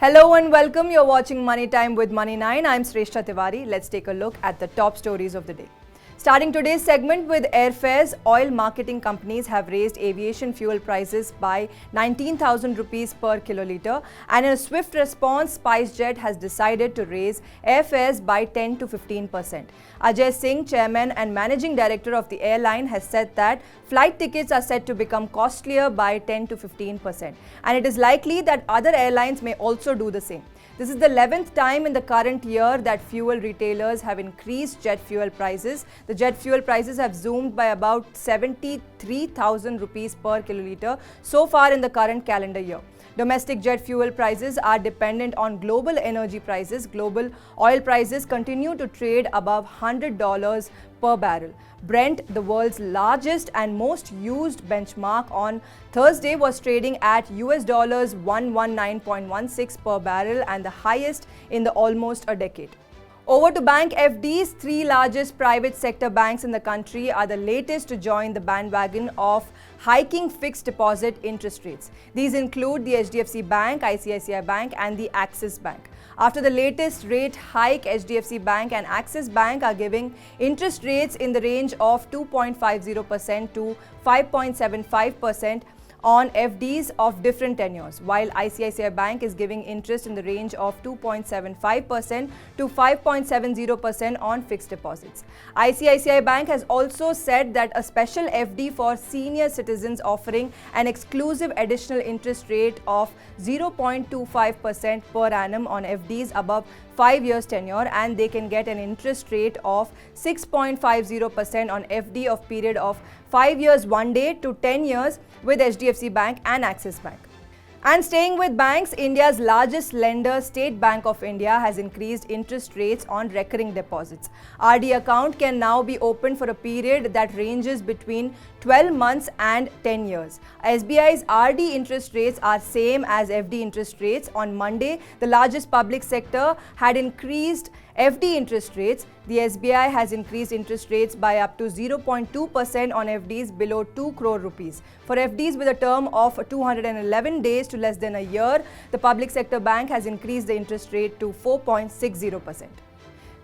Hello and welcome. You're watching Money Time with Money 9. I'm Shrestha Tiwari. Let's take a look at the top stories of the day. Starting today's segment with airfares, oil marketing companies have raised aviation fuel prices by 19,000 rupees per kiloliter, and in a swift response, Spicejet has decided to raise airfares by 10 to 15%. Ajay Singh, chairman and managing director of the airline, has said that flight tickets are set to become costlier by 10 to 15%, and it is likely that other airlines may also do the same. This is the 11th time in the current year that fuel retailers have increased jet fuel prices. The jet fuel prices have zoomed by about 73,000 rupees per kiloliter so far in the current calendar year. Domestic jet fuel prices are dependent on global energy prices. Global oil prices continue to trade above $100 per barrel. Brent, the world's largest and most used benchmark, on Thursday was trading at US dollars 119.16 per barrel, and the highest in almost a decade. Over to bank FDs, three largest private sector banks in the country are the latest to join the bandwagon of hiking fixed deposit interest rates. These include the HDFC Bank, ICICI Bank and the Axis Bank. After the latest rate hike, HDFC Bank and Axis Bank are giving interest rates in the range of 2.50% to 5.75% on FDs of different tenures, while ICICI Bank is giving interest in the range of 2.75% to 5.70% on fixed deposits. ICICI Bank has also said that a special FD for senior citizens offering an exclusive additional interest rate of 0.25% per annum on FDs above 5 years tenure, and they can get an interest rate of 6.50% on FD of period of 5 years 1 day to 10 years with HDFC Bank and Axis Bank. And staying with banks, India's largest lender, State Bank of India, has increased interest rates on recurring deposits. RD account can now be opened for a period that ranges between 12 months and 10 years. SBI's RD interest rates are same as FD interest rates. On Monday, the largest public sector had increased FD interest rates. The SBI has increased interest rates by up to 0.2% on FDs below 2 crore rupees. For FDs with a term of 211 days to less than a year, the public sector bank has increased the interest rate to 4.60%.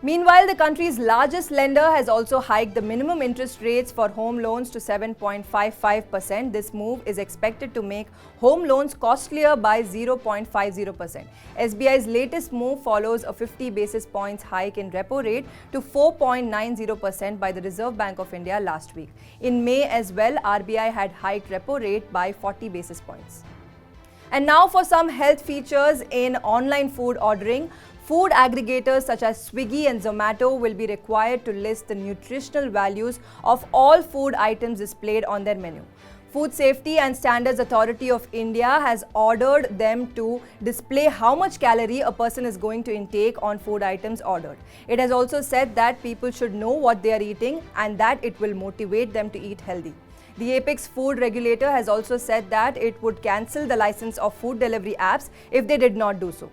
Meanwhile, the country's largest lender has also hiked the minimum interest rates for home loans to 7.55%. This move is expected to make home loans costlier by 0.50%. SBI's latest move follows a 50 basis points hike in repo rate to 4.90% by the Reserve Bank of India last week. In May as well, RBI had hiked repo rate by 40 basis points. And now for some health features in online food ordering. Food aggregators such as Swiggy and Zomato will be required to list the nutritional values of all food items displayed on their menu. Food Safety and Standards Authority of India has ordered them to display how much calorie a person is going to intake on food items ordered. It has also said that people should know what they are eating and that it will motivate them to eat healthy. The Apex Food Regulator has also said that it would cancel the license of food delivery apps if they did not do so.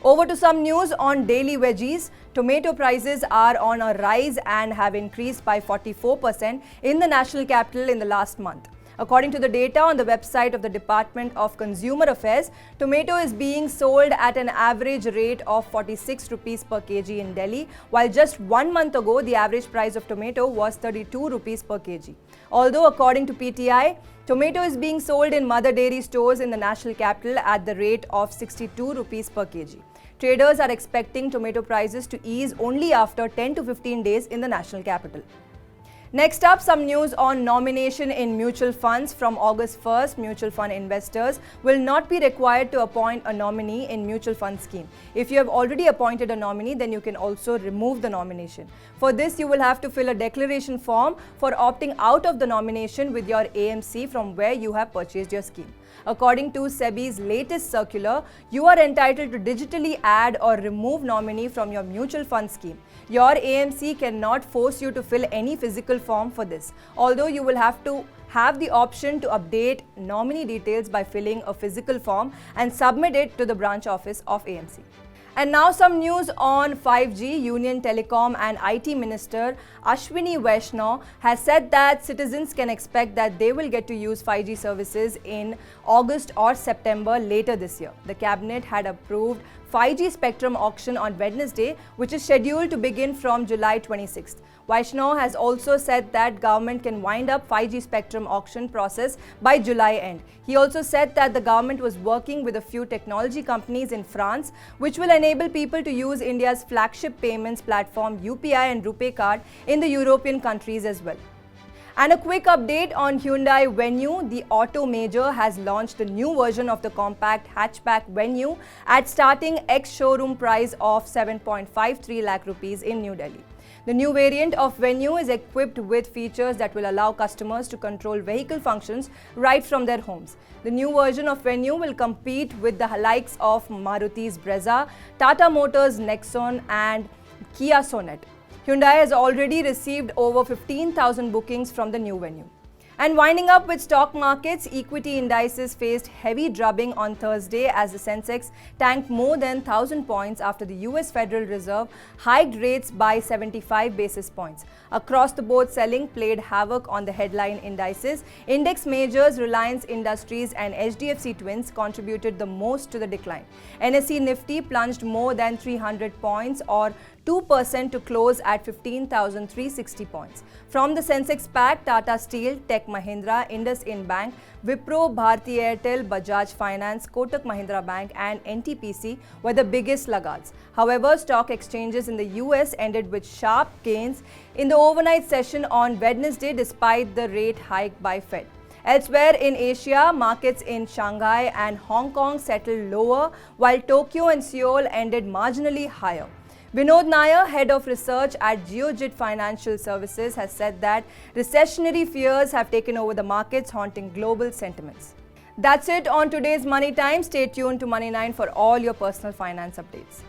Over to some news on daily veggies. Tomato prices are on a rise and have increased by 44% in the national capital in the last month. According to the data on the website of the Department of Consumer Affairs, tomato is being sold at an average rate of 46 rupees per kg in Delhi, while just 1 month ago the average price of tomato was 32 rupees per kg. Although according to PTI, tomato is being sold in mother dairy stores in the national capital at the rate of 62 rupees per kg. Traders are expecting tomato prices to ease only after 10 to 15 days in the national capital. Next up, some news on nomination in mutual funds. From August 1st, mutual fund investors will not be required to appoint a nominee in mutual fund scheme. If you have already appointed a nominee, then you can also remove the nomination. For this, you will have to fill a declaration form for opting out of the nomination with your AMC from where you have purchased your scheme. According to SEBI's latest circular, you are entitled to digitally add or remove nominee from your mutual fund scheme. Your AMC cannot force you to fill any physical form for this, although you will have to have the option to update nominee details by filling a physical form and submit it to the branch office of AMC. And now some news on 5G. Union Telecom and IT Minister Ashwini Vaishnaw has said that citizens can expect that they will get to use 5G services in August or September later this year. The cabinet had approved 5G spectrum auction on Wednesday, which is scheduled to begin from July 26th. Vaishnaw has also said that government can wind up 5G spectrum auction process by July end. He also said that the government was working with a few technology companies in France, which will enable people to use India's flagship payments platform UPI and RuPay card in the European countries as well. And a quick update on Hyundai Venue. The auto major has launched the new version of the compact hatchback Venue at starting ex-showroom price of 7.53 lakh rupees in New Delhi. The new variant of Venue is equipped with features that will allow customers to control vehicle functions right from their homes. The new version of Venue will compete with the likes of Maruti's Brezza, Tata Motors' Nexon and Kia Sonet. Hyundai has already received over 15,000 bookings from the new Venue. And winding up with stock markets, equity indices faced heavy drubbing on Thursday as the Sensex tanked more than 1,000 points after the US Federal Reserve hiked rates by 75 basis points. Across the board, selling played havoc on the headline indices. Index majors Reliance Industries and HDFC Twins contributed the most to the decline. NSE Nifty plunged more than 300 points or 2% to close at 15,360 points. From the Sensex pack, Tata Steel, Tech Mahindra, IndusInd Bank, Wipro, Bharti Airtel, Bajaj Finance, Kotak Mahindra Bank and NTPC were the biggest laggards. However, stock exchanges in the US ended with sharp gains in the overnight session on Wednesday despite the rate hike by Fed. Elsewhere in Asia, markets in Shanghai and Hong Kong settled lower, while Tokyo and Seoul ended marginally higher. Vinod Nair, head of research at Geojit Financial Services, has said that recessionary fears have taken over the markets, haunting global sentiments. That's it on today's Money Time. Stay tuned to Money 9 for all your personal finance updates.